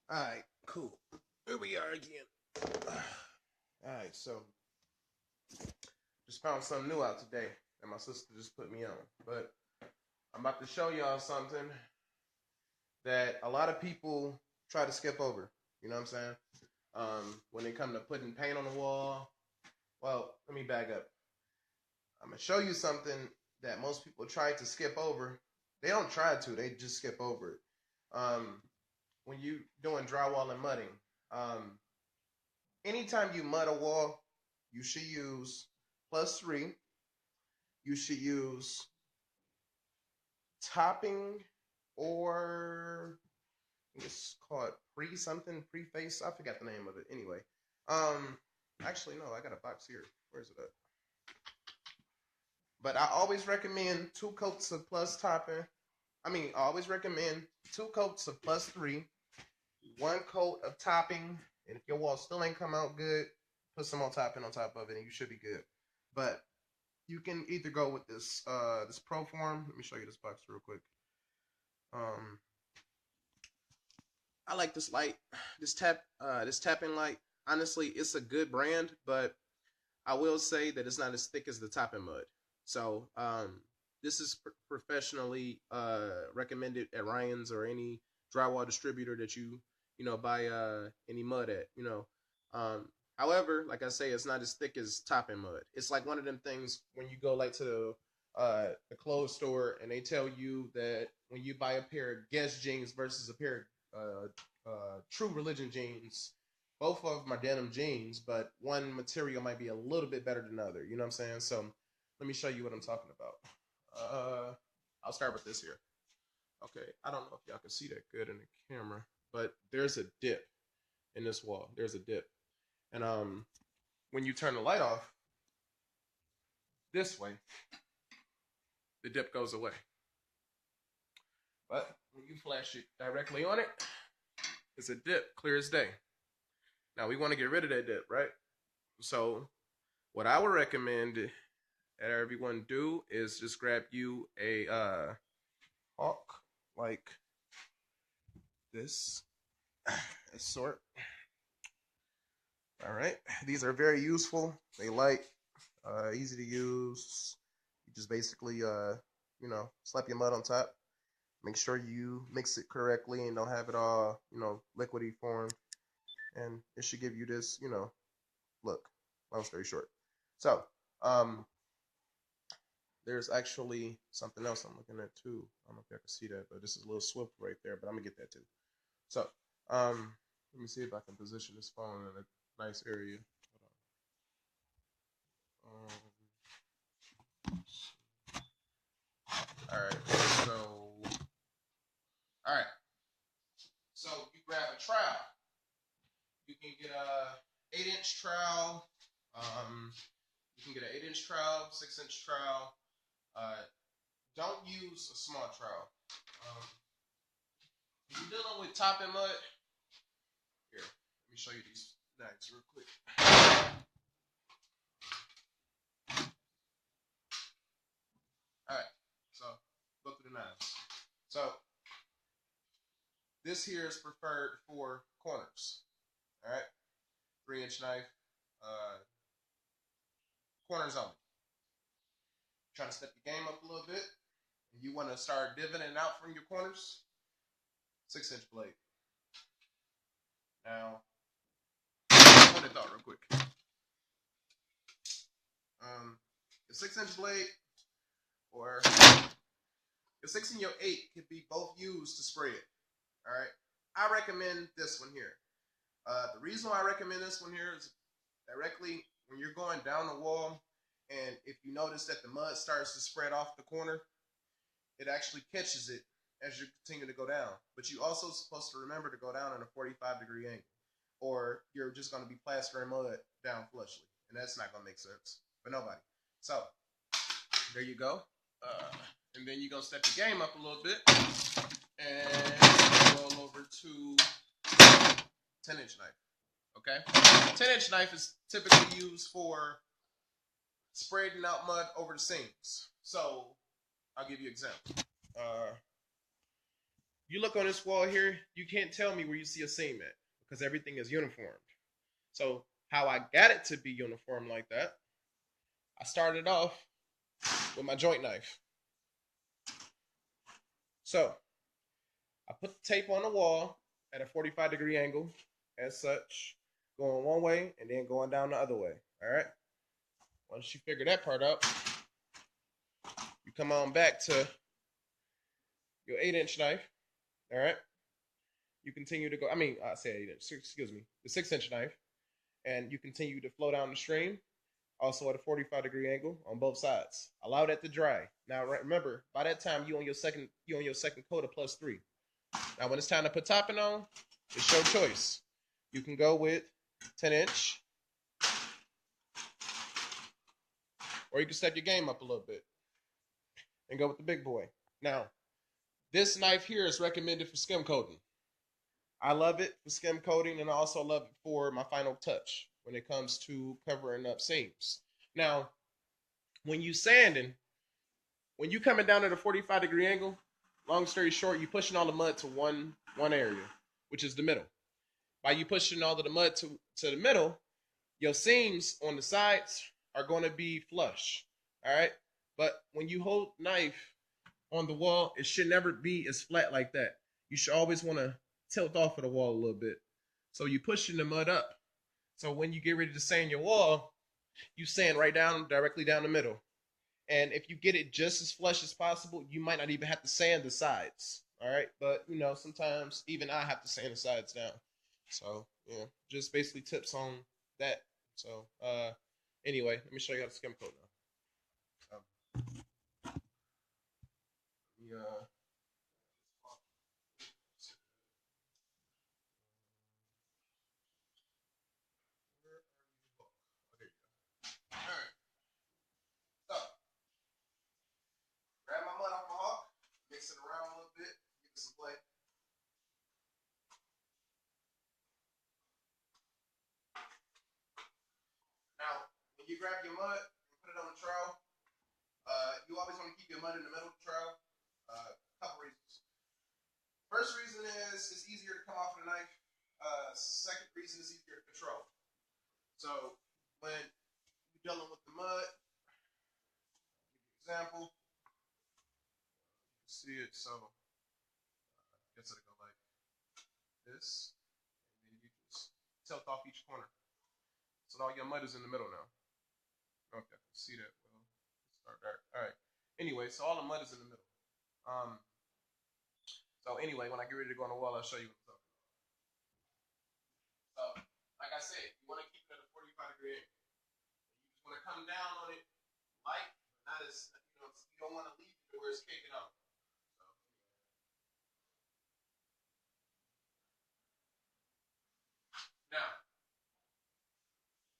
Alright, cool. Here we are again. Alright, so just found something new out today that my sister just put me on. But I'm about to show y'all something that a lot of people try to skip over. You know what I'm saying? When they come to putting paint on the wall. Well, let me back up. I'm going to show you something that most people try to skip over. They don't try to, they just skip over it. When you doing drywall and mudding, anytime you mud a wall, you should use +3. You should use topping, or it's called preface. I forgot the name of it. Anyway, actually no, I got a box here. Where's it at? But I always recommend 2 coats of plus topping. I always recommend 2 coats of +3, 1 coat of topping, and if your wall still ain't come out good, put some more topping on top of it, and you should be good. But you can either go with this this Proform. Let me show you this box real quick. I like this light, this tapping light. Honestly, it's a good brand, but I will say that it's not as thick as the topping mud. So this is professionally recommended at Ryan's or any drywall distributor that you buy any mud at. However, like I say, it's not as thick as topping mud. It's like one of them things when you go like to the clothes store and they tell you that when you buy a pair of Guess jeans versus a pair of True Religion jeans, both of them are denim jeans, but one material might be a little bit better than the other. You know what I'm saying? So let me show you what I'm talking about. I'll start with this here. Okay, I don't know if y'all can see that good in the camera, but there's a dip in this wall. There's a dip. And when you turn the light off this way, the dip goes away. But when you flash it directly on it, it's a dip, clear as day. Now we want to get rid of that dip, right? So what I would recommend that everyone do is just grab you a hawk like this, a sort. All right, these are very useful. They light, easy to use. You just basically, slap your mud on top. Make sure you mix it correctly and don't have it all, liquidy form. And it should give you this, look. Long story short. So, there's actually something else I'm looking at too. I don't know if y'all can see that, but this is a little swift right there, but I'm gonna get that too. So, let me see if I can position this phone in a nice area. All right. All right. So you grab a trowel. You can get a 8-inch trowel. You can get an 8-inch trowel, 6-inch trowel. Don't use a small trowel. If you're dealing with topping mud, here, let me show you these knives real quick. All right, so go through the knives. So this here is preferred for corners. All right, 3-inch knife, corners only. Trying to step your game up a little bit, and you want to start divoting out from your corners. 6-inch blade. Now, hold that thought real quick. The 6-inch blade or your 6 and your 8 could be both used to spray it. All right, I recommend this one here. The reason why I recommend this one here is directly when you're going down the wall, and if you notice that the mud starts to spread off the corner, it actually catches it as you continue to go down. But you also supposed to remember to go down in a 45-degree angle, or you're just going to be plastering mud down flushly, and that's not going to make sense for nobody. So there you go. And then you're going to step your game up a little bit and roll over to 10-inch knife. Okay? 10-inch knife is typically used for spreading out mud over the seams. So I'll give you an example. You look on this wall here, you can't tell me where you see a seam at because everything is uniformed. So how I got it to be uniform like that, I started off with my joint knife. So I put the tape on the wall at a 45-degree angle, as such, going one way and then going down the other way. All right. Once you figure that part out, you come on back to your 8-inch knife. All right. You continue to go. I mean, I say 8 inch. Excuse me, the 6-inch knife, and you continue to flow down the stream, also at a 45-degree angle on both sides. Allow that to dry. Now remember, by that time you on your second coat of +3. Now when it's time to put topping on, it's your choice. You can go with 10-inch, or you can step your game up a little bit and go with the big boy. Now, this knife here is recommended for skim coating. I love it for skim coating, and I also love it for my final touch when it comes to covering up seams. Now, when you sanding, when you coming down at a 45-degree angle, long story short, you pushing all the mud to one area, which is the middle. By you pushing all of the mud to the middle, your seams on the sides are going to be flush. All right. But when you hold knife on the wall, it should never be as flat like that. You should always want to tilt off of the wall a little bit. So you pushing the mud up. So when you get ready to sand your wall, you sand right down, directly down the middle. And if you get it just as flush as possible, you might not even have to sand the sides. All right. But, sometimes even I have to sand the sides down. So, just basically tips on that. So, anyway, let me show you how to skim coat now. Yeah. All right. So, grab my mud off my hawk, mix it around a little bit, give it some play. Now, when you grab your mud and put it on the trowel, you always want to keep your mud in the middle of the trowel. A couple reasons. First reason is it's easier to come off of the knife. Second reason is easier to control. So when you're dealing with the mud, example, you can see it. So I guess it'll go like this, and then you just tilt off each corner. So all your mud is in the middle now. Okay, see that? Well, let's start there. All right. Anyway, so all the mud is in the middle. Um, so anyway, when I get ready to go on the wall, I'll show you what's up. So, like I said, you want to keep it at a 45-degree angle. You just want to come down on it light, but not as you don't want to leave it where it's kicking out. So, now,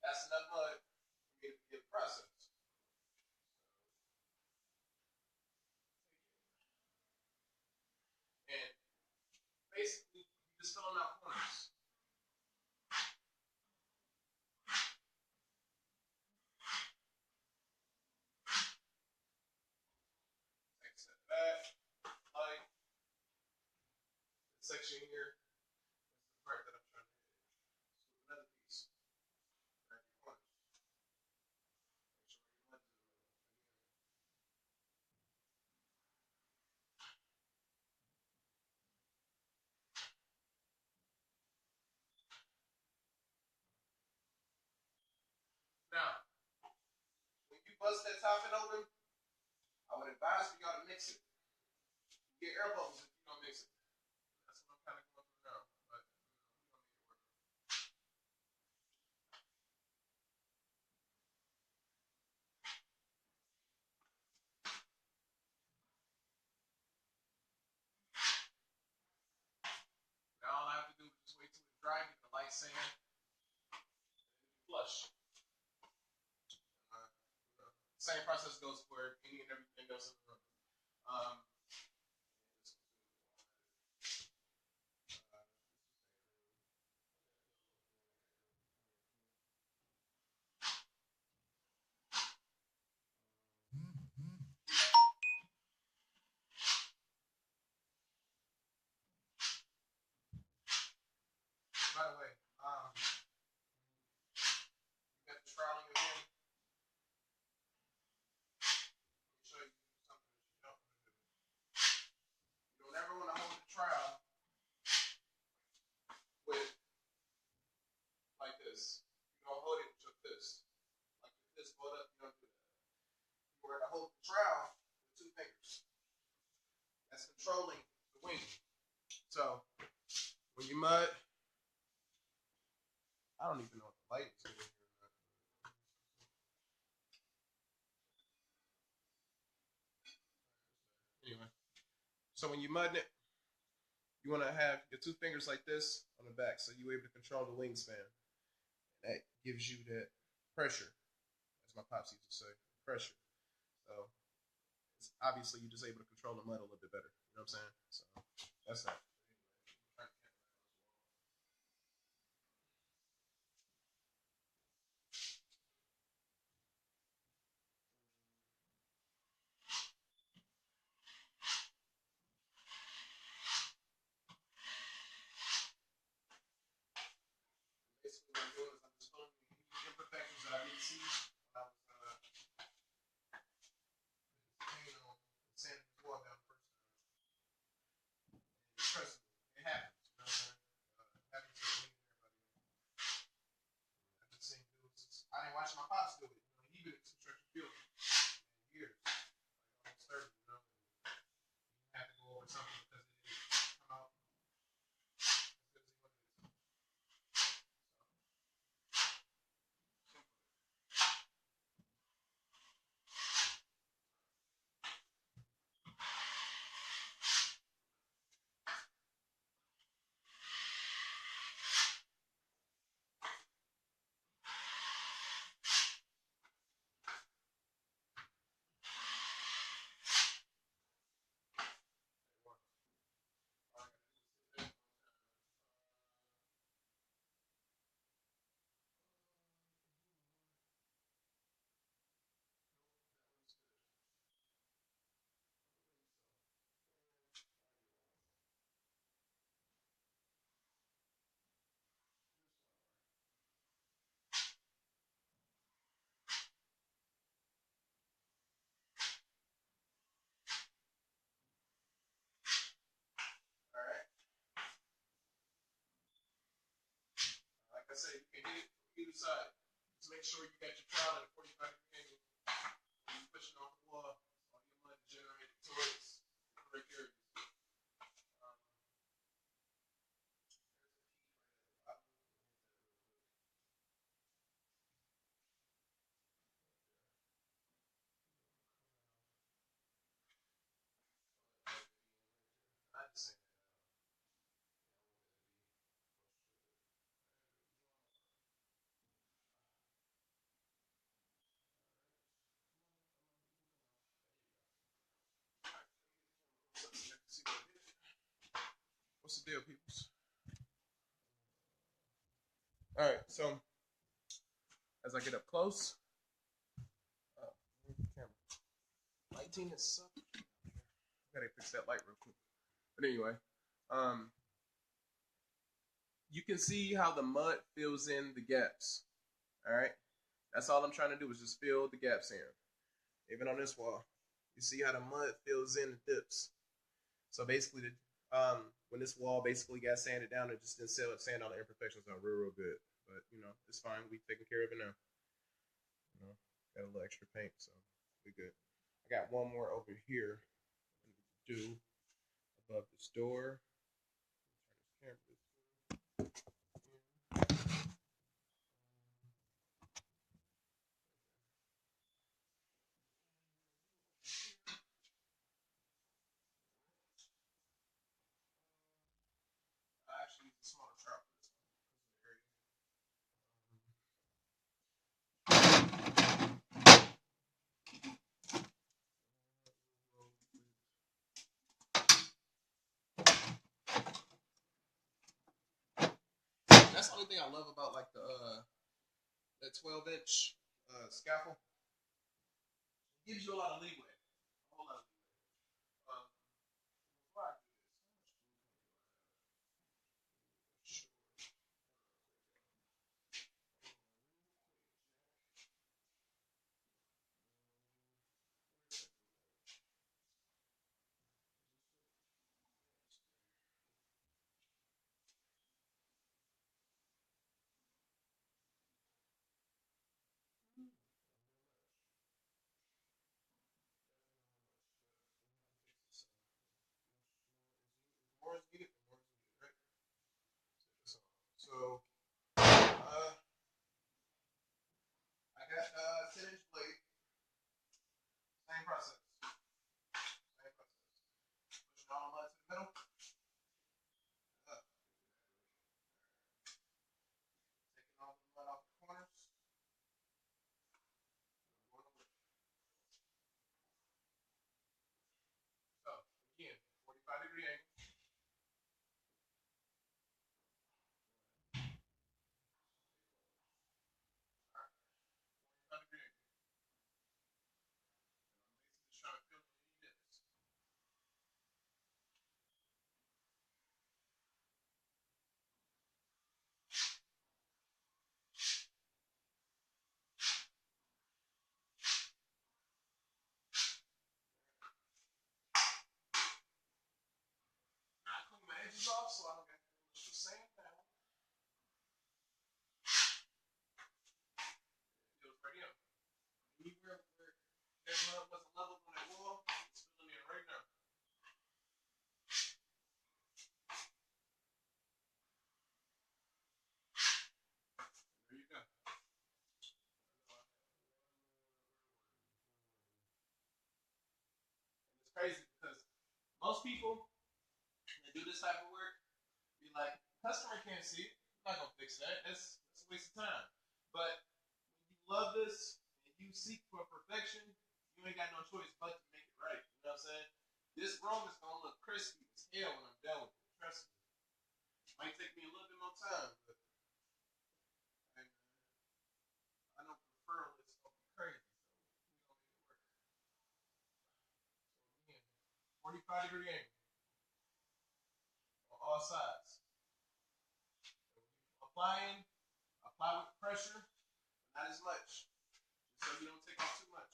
that's enough mud for me to get the process. And basically, you just filling out corners. Take a step back, light, this section here. That's the part that I'm trying to hit. So another piece. Grab your corners. Make sure your mud is in the middle. Now, when you bust that topping open, I would advise for y'all to mix it. You get air bubbles if you don't mix it. That's what I'm kind of going through now. But we're gonna make it work. Now all I have to do is just wait till it dry, get the light sand, flush. Uh, Same process goes for any and everything else in the room. Um, fist. You don't hold it with your fist. Like your fist brought up, you don't do that. You were to hold the trowel with two fingers. That's controlling the wing. So when you mud, I don't even know what the light is doing here. Anyway, so when you mudding it, you want to have your two fingers like this on the back, so you're able to control the wingspan. That gives you that pressure, as my pops used to say, pressure. So it's obviously you're just able to control the mud a little bit better. You know what I'm saying? So that's that. Basically, what I'm doing is I'm just filling the imperfections that I didn't see when I was painting on sanding the wall down first. Trust me, it happens. You know what I'm saying? It happens to me and everybody. I've just seen dudes. I didn't watch my pops do it. You know, he been in construction field for years, like almost 30. You know, and you have to go over something because it didn't come out as good as he wanted it to. So, all right. Like I said, you can hit it from either side. Just make sure you got your trowel at a 45-degree angle. When you're pushing off the wall, all your mud generated towards the correct areas. Um, I just say what's the deal, peoples? All right, so as I get up close, camera. Lighting is sucking. Gotta fix that light real quick. But anyway, um, you can see how the mud fills in the gaps. All right, that's all I'm trying to do is just fill the gaps in. Even on this wall, you see how the mud fills in the dips. So basically, when this wall basically got sanded down, it just didn't sand all the imperfections out real good. But you know, it's fine. We taking care of it now. You know, got a little extra paint, so we good. I got one more over here to do above this door. Turn this camera. I actually use a smaller trowel for this one because of the area. That's the only thing I love about like the that 12-inch scaffold. It gives you a lot of leeway, a whole lot of leeway. Before I do this, So I got 10-inch blade. Same process. Same process. Pushing all the mud to the middle. Up. Taking all the mud off the corners. Going over. So again, 45-degree angle. All right, 45-degree angle. I'm basically just trying to fill in any dips. I clean my edges off so I don't get the same thing. It goes right in. Anywhere where that mud wasn't level on that wall, it's filling in right now. There you go. And it's crazy because most people that do this type of work be like, customer can't see it. I'm not gonna fix that. That's a waste of time. But when you love this and you seek for perfection, you ain't got no choice but to make it right. You know what I'm saying? This room is gonna look crispy as hell when I'm done with it. Trust me. It might take me a little bit more time, but hey, man, I know preferably it's gonna be crazy, so we gonna make it work. So again, 45-degree angle on all sides. Applying, apply with pressure, but not as much, just so you don't take off too much.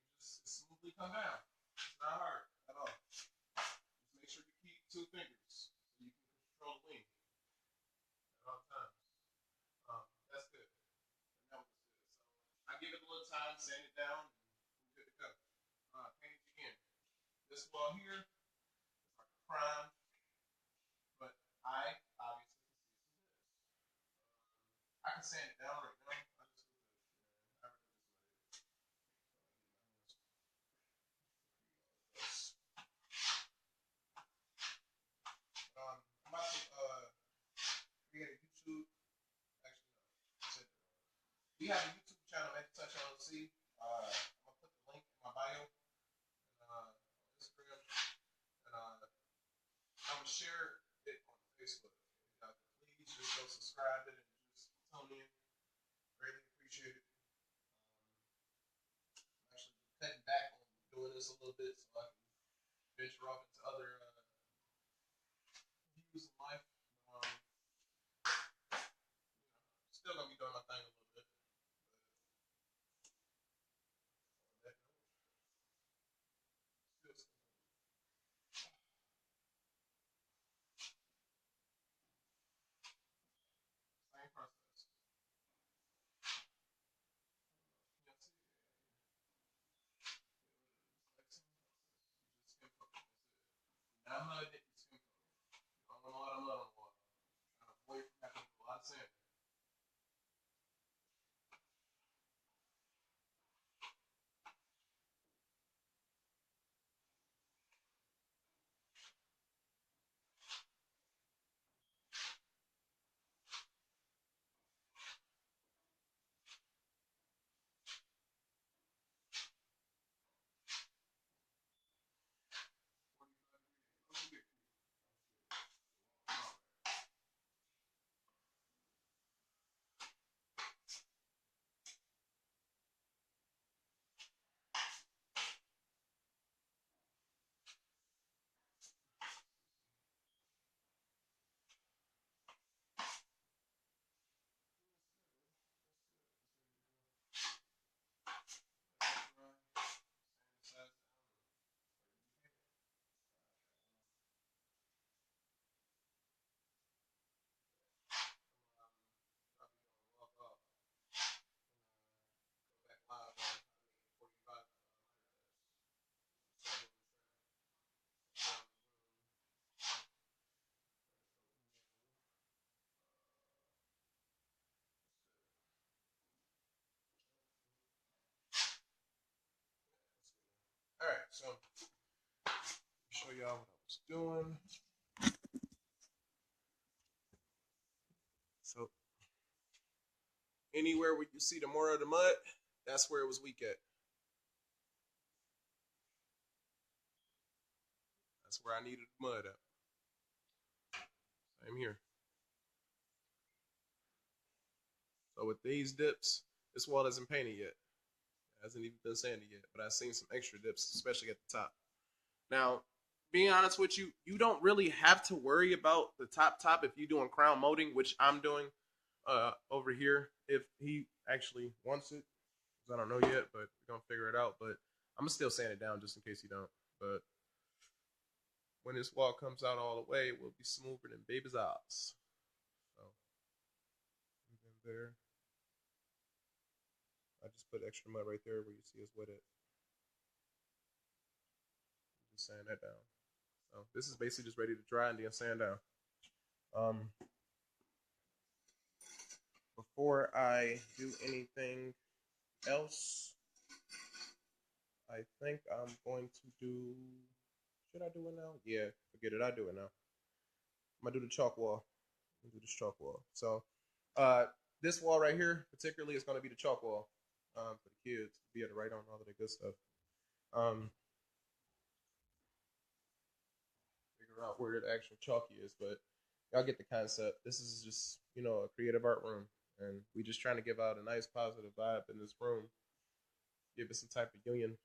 You just smoothly come down. It's not hard at all. Just make sure you keep 2 fingers so you can control the wing at all times. That's good. And that was good. So I give it a little time, sand it down, and we're good to go. Paint it again. This wall here is like a prime, but I obviously can see some of this. I can sand it down right now. I just feel good. I really just let it. I'm about to create a YouTube. Actually, no. I said that wrong. We have a YouTube channel, Make Touch LLC. I'm gonna put the link in my bio and on Instagram, and I'm gonna share it on Facebook. Please just go subscribe it and just tune in. Greatly appreciate it. I'm actually cutting back on doing this a little bit so I can venture off into other views in life. Um, Still gonna be doing my thing a little bit, but on that note, still same process. You know, see, like same process. You just skim coat. That's it. All right, so show y'all what I was doing. So anywhere where you see the more of the mud, that's where it was weak at. That's where I needed the mud at. Same here. So with these dips, this wall isn't painted yet. It hasn't even been sanded yet, but I've seen some extra dips, especially at the top. Now, being honest with you, you don't really have to worry about the top if you're doing crown molding, which I'm doing over here. If he actually wants it, because I don't know yet, but we're gonna figure it out. But I'm gonna still sand it down just in case you don't. But when this wall comes out all the way, it will be smoother than baby's eyes. So, there. I just put extra mud right there where you see us wet it. Just sand that down. So this is basically just ready to dry and then sand down. Um, before I do anything else, I think I'm going to do. Should I do it now? Yeah, forget it. I do it now. I'm gonna do the chalk wall. I'm gonna do this chalk wall. So, this wall right here, particularly, is gonna be the chalk wall for the kids to be able to write on all of the good stuff. Um, figure out where the actual chalky is, but y'all get the concept. This is just a creative art room, and we just trying to give out a nice positive vibe in this room. Give it some type of union.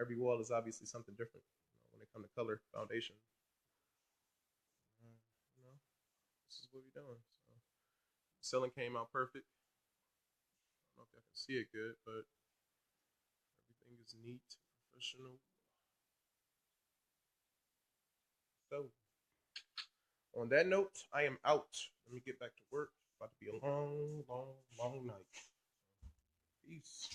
Every wall is obviously something different. When it comes to color foundation, uh, you know, this is what we're doing. So, ceiling came out perfect. I don't know if y'all can see it good, but everything is neat, professional. So, on that note, I am out. Let me get back to work. It's about to be a long, long, long night. Peace.